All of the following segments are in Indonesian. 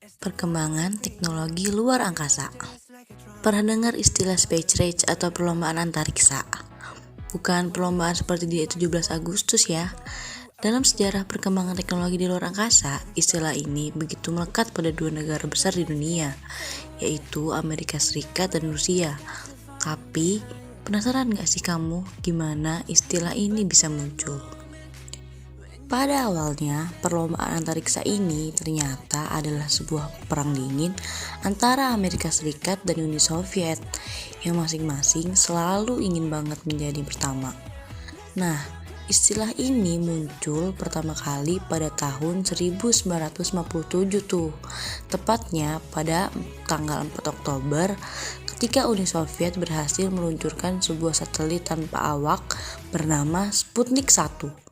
Perkembangan teknologi luar angkasa. Pernah dengar istilah space race atau perlombaan antariksa? Bukan perlombaan seperti di 17 Agustus ya. Dalam sejarah perkembangan teknologi di luar angkasa, istilah ini begitu melekat pada dua negara besar di dunia, yaitu Amerika Serikat dan Rusia. Tapi, penasaran gak sih kamu gimana istilah ini bisa muncul? Pada awalnya, perlombaan antariksa ini ternyata adalah sebuah perang dingin antara Amerika Serikat dan Uni Soviet yang masing-masing selalu ingin banget menjadi pertama. Nah, istilah ini muncul pertama kali pada tahun 1957 tuh, tepatnya pada tanggal 4 Oktober ketika Uni Soviet berhasil meluncurkan sebuah satelit tanpa awak bernama Sputnik 1.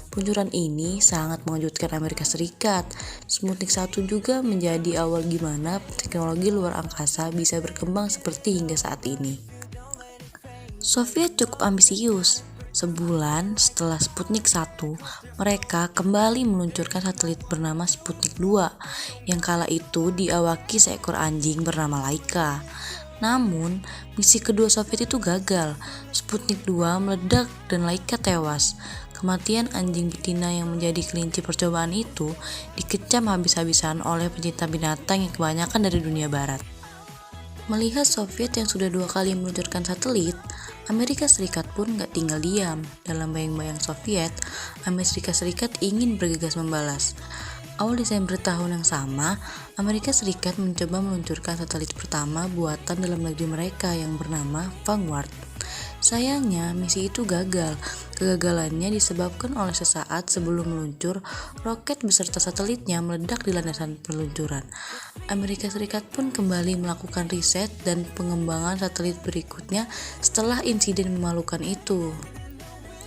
Peluncuran ini sangat mengejutkan Amerika Serikat. Sputnik 1 juga menjadi awal gimana teknologi luar angkasa bisa berkembang seperti hingga saat ini. Soviet cukup ambisius. Sebulan setelah Sputnik 1, mereka kembali meluncurkan satelit bernama Sputnik 2 yang kala itu diawaki seekor anjing bernama Laika. Namun, misi kedua Soviet itu gagal. Sputnik 2 meledak dan Laika tewas. Kematian anjing betina yang menjadi kelinci percobaan itu dikecam habis-habisan oleh pencinta binatang yang kebanyakan dari dunia barat. Melihat Soviet yang sudah 2 kali meluncurkan satelit, Amerika Serikat pun gak tinggal diam. Dalam bayang-bayang Soviet, Amerika Serikat ingin bergegas membalas. Awal Desember tahun yang sama, Amerika Serikat mencoba meluncurkan satelit pertama buatan dalam negeri mereka yang bernama Vanguard. Sayangnya, misi itu gagal. Kegagalannya disebabkan oleh sesaat sebelum meluncur, roket beserta satelitnya meledak di landasan peluncuran. Amerika Serikat pun kembali melakukan riset dan pengembangan satelit berikutnya setelah insiden memalukan itu.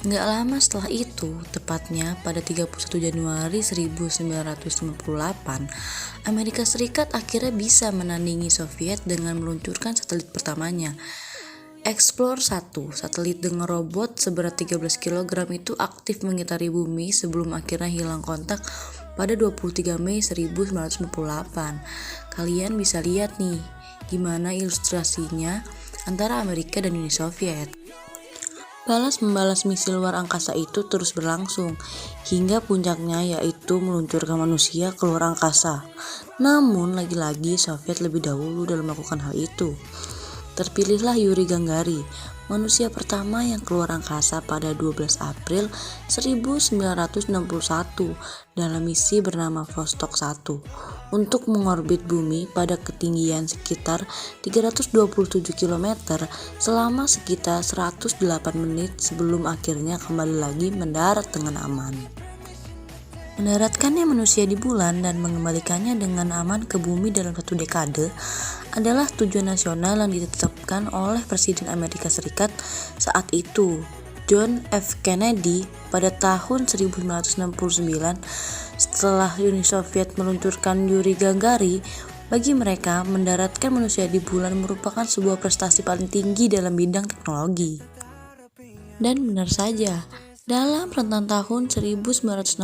Nggak lama setelah itu, tepatnya pada 31 Januari 1958, Amerika Serikat akhirnya bisa menandingi Soviet dengan meluncurkan satelit pertamanya. Explore 1, satelit dengan robot seberat 13 kg itu aktif mengitari bumi sebelum akhirnya hilang kontak pada 23 Mei 1958. Kalian bisa lihat nih, gimana ilustrasinya antara Amerika dan Uni Soviet. Balas-membalas misi luar angkasa itu terus berlangsung, hingga puncaknya yaitu meluncurkan manusia ke luar angkasa. Namun, lagi-lagi Soviet lebih dahulu dalam melakukan hal itu. Terpilihlah Yuri Gagarin, manusia pertama yang keluar angkasa pada 12 April 1961 dalam misi bernama Vostok 1 untuk mengorbit bumi pada ketinggian sekitar 327 km selama sekitar 108 menit sebelum akhirnya kembali lagi mendarat dengan aman. Mendaratkannya manusia di bulan dan mengembalikannya dengan aman ke bumi dalam 1 dekade adalah tujuan nasional yang ditetapkan oleh Presiden Amerika Serikat saat itu, John F. Kennedy, pada tahun 1969. Setelah Uni Soviet meluncurkan Yuri Gagarin, bagi mereka mendaratkan manusia di bulan merupakan sebuah prestasi paling tinggi dalam bidang teknologi. Dan benar saja, dalam rentang tahun 1961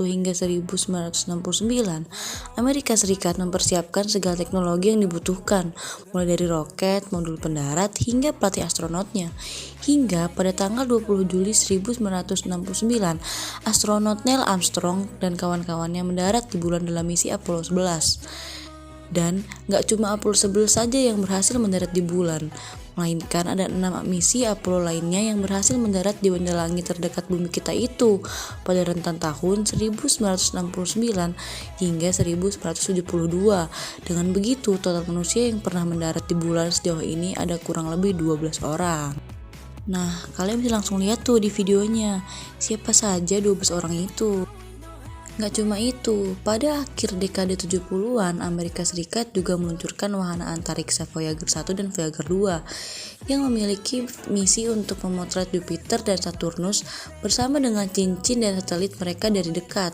hingga 1969, Amerika Serikat mempersiapkan segala teknologi yang dibutuhkan, mulai dari roket, modul pendarat, hingga pelatih astronotnya. Hingga pada tanggal 20 Juli 1969, astronot Neil Armstrong dan kawan-kawannya mendarat di bulan dalam misi Apollo 11. Dan gak cuma Apollo 11 saja yang berhasil mendarat di bulan, melainkan ada 6 misi Apollo lainnya yang berhasil mendarat di benda langit terdekat bumi kita itu pada rentang tahun 1969 hingga 1972. Dengan begitu, total manusia yang pernah mendarat di bulan sejauh ini ada kurang lebih 12 orang. Nah, kalian bisa langsung lihat tuh di videonya, siapa saja 12 orang itu. Gak cuma itu, pada akhir dekade 70-an, Amerika Serikat juga meluncurkan wahana antariksa Voyager 1 dan Voyager 2 yang memiliki misi untuk memotret Jupiter dan Saturnus bersama dengan cincin dan satelit mereka dari dekat.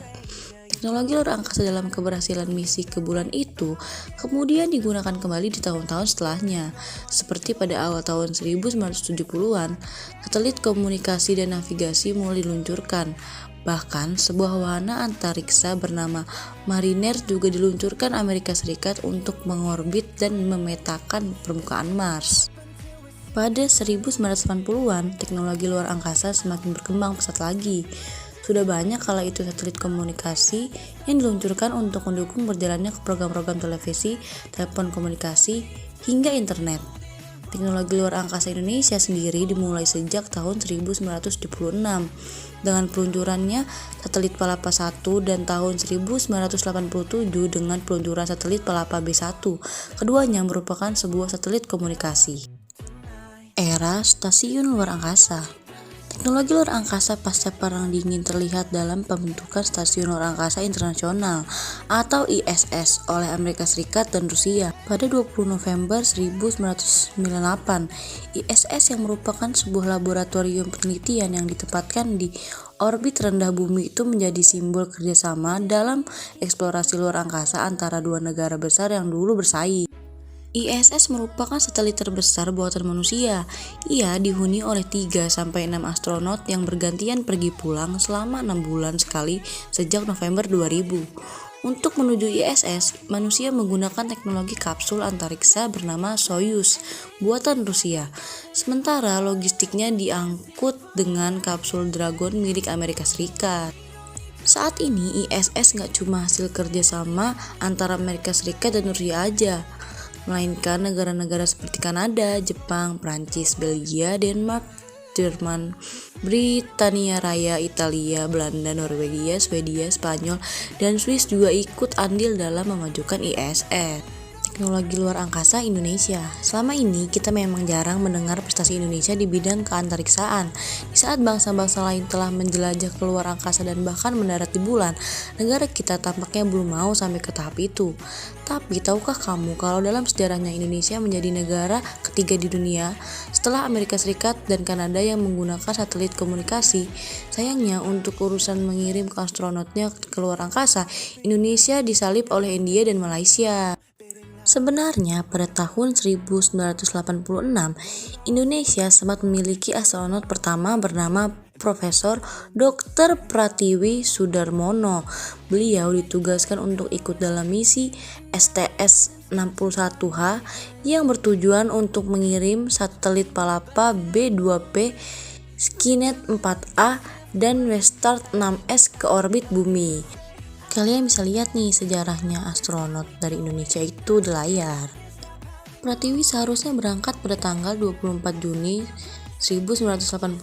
Teknologi luar angkasa dalam keberhasilan misi ke bulan itu kemudian digunakan kembali di tahun-tahun setelahnya. Seperti pada awal tahun 1970-an, satelit komunikasi dan navigasi mulai diluncurkan. Bahkan sebuah wahana antariksa bernama Mariner juga diluncurkan Amerika Serikat untuk mengorbit dan memetakan permukaan Mars. Pada 1980-an, teknologi luar angkasa semakin berkembang pesat lagi. Sudah banyak kala itu satelit komunikasi yang diluncurkan untuk mendukung berjalannya program-program televisi, telepon komunikasi, hingga internet. Teknologi luar angkasa Indonesia sendiri dimulai sejak tahun 1976 dengan peluncurannya satelit Palapa 1 dan tahun 1987 dengan peluncuran satelit Palapa B1. Keduanya merupakan sebuah satelit komunikasi. Era stasiun luar angkasa. Teknologi luar angkasa pasca Perang Dingin terlihat dalam pembentukan Stasiun Luar Angkasa Internasional atau ISS oleh Amerika Serikat dan Rusia pada 20 November 1998. ISS yang merupakan sebuah laboratorium penelitian yang ditempatkan di orbit rendah bumi itu menjadi simbol kerjasama dalam eksplorasi luar angkasa antara dua negara besar yang dulu bersaing. ISS merupakan satelit terbesar buatan manusia. Ia dihuni oleh 3-6 astronot yang bergantian pergi pulang selama 6 bulan sekali sejak November 2000. Untuk menuju ISS, manusia menggunakan teknologi kapsul antariksa bernama Soyuz buatan Rusia. Sementara logistiknya diangkut dengan kapsul Dragon milik Amerika Serikat. Saat ini ISS nggak cuma hasil kerjasama antara Amerika Serikat dan Rusia aja, melainkan negara-negara seperti Kanada, Jepang, Prancis, Belgia, Denmark, Jerman, Britania Raya, Italia, Belanda, Norwegia, Swedia, Spanyol, dan Swiss juga ikut andil dalam memajukan ISS. Teknologi luar angkasa Indonesia. Selama ini kita memang jarang mendengar prestasi Indonesia di bidang keantariksaan. Di saat bangsa-bangsa lain telah menjelajah ke luar angkasa dan bahkan mendarat di bulan, negara kita tampaknya belum mau sampai ke tahap itu. Tapi tahukah kamu kalau dalam sejarahnya Indonesia menjadi negara ketiga di dunia setelah Amerika Serikat dan Kanada yang menggunakan satelit komunikasi? Sayangnya untuk urusan mengirim astronotnya ke luar angkasa, Indonesia disalip oleh India dan Malaysia. Sebenarnya pada tahun 1986, Indonesia sempat memiliki astronot pertama bernama Profesor Dr. Pratiwi Sudarmono. Beliau ditugaskan untuk ikut dalam misi STS-61H yang bertujuan untuk mengirim satelit Palapa B2P, Skynet 4A, dan Westart 6S ke orbit bumi. Kalian bisa lihat nih sejarahnya astronot dari Indonesia itu di layar. Pratiwi seharusnya berangkat pada tanggal 24 Juni 1986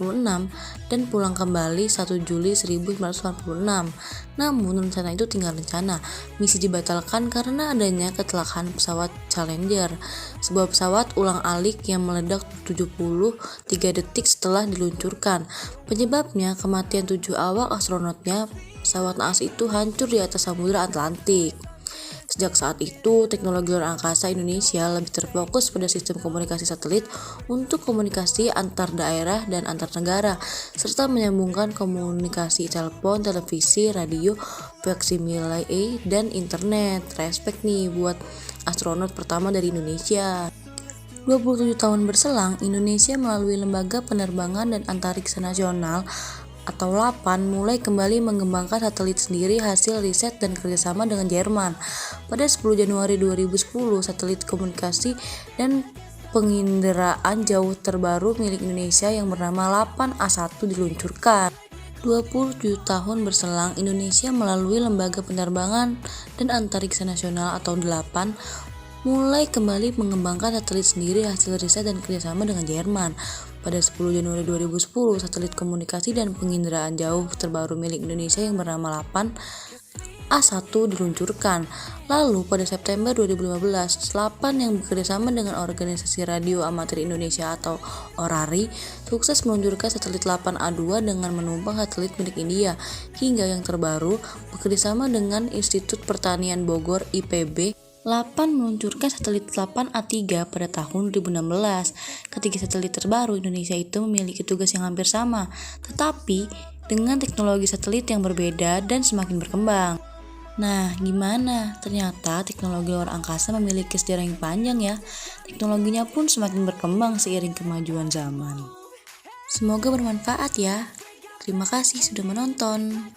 dan pulang kembali 1 Juli 1986. Namun rencana itu tinggal rencana. Misi dibatalkan karena adanya kecelakaan pesawat Challenger, sebuah pesawat ulang-alik yang meledak 73 detik setelah diluncurkan. Penyebabnya kematian 7 awak astronotnya. Pesawat naas itu hancur di atas Samudra Atlantik. Sejak saat itu, teknologi luar angkasa Indonesia lebih terfokus pada sistem komunikasi satelit untuk komunikasi antar daerah dan antar negara, serta menyambungkan komunikasi telepon, televisi, radio, faksimile, dan internet. Respect nih buat astronot pertama dari Indonesia. 27 tahun berselang, Indonesia melalui Lembaga Penerbangan dan Antariksa Nasional atau LAPAN mulai kembali mengembangkan satelit sendiri hasil riset dan kerjasama dengan Jerman. Pada 10 Januari 2010, satelit komunikasi dan penginderaan jauh terbaru milik Indonesia yang bernama LAPAN A1 diluncurkan. 27 tahun berselang, Indonesia melalui Lembaga Penerbangan dan Antariksa Nasional atau LAPAN mulai kembali mengembangkan satelit sendiri hasil riset dan kerjasama dengan Jerman. Pada 10 Januari 2010, satelit komunikasi dan penginderaan jauh terbaru milik Indonesia yang bernama LAPAN A1 diluncurkan. Lalu pada September 2015, LAPAN yang bekerjasama dengan Organisasi Radio Amatir Indonesia atau ORARI sukses meluncurkan satelit LAPAN A2 dengan menumpang satelit milik India. Hingga yang terbaru, bekerjasama dengan Institut Pertanian Bogor IPB, LAPAN meluncurkan satelit LAPAN A3 pada tahun 2016. Ketiga satelit terbaru Indonesia itu memiliki tugas yang hampir sama, tetapi dengan teknologi satelit yang berbeda dan semakin berkembang. Nah, gimana? Ternyata teknologi luar angkasa memiliki sejarah yang panjang ya. Teknologinya pun semakin berkembang seiring kemajuan zaman. Semoga bermanfaat ya. Terima kasih sudah menonton.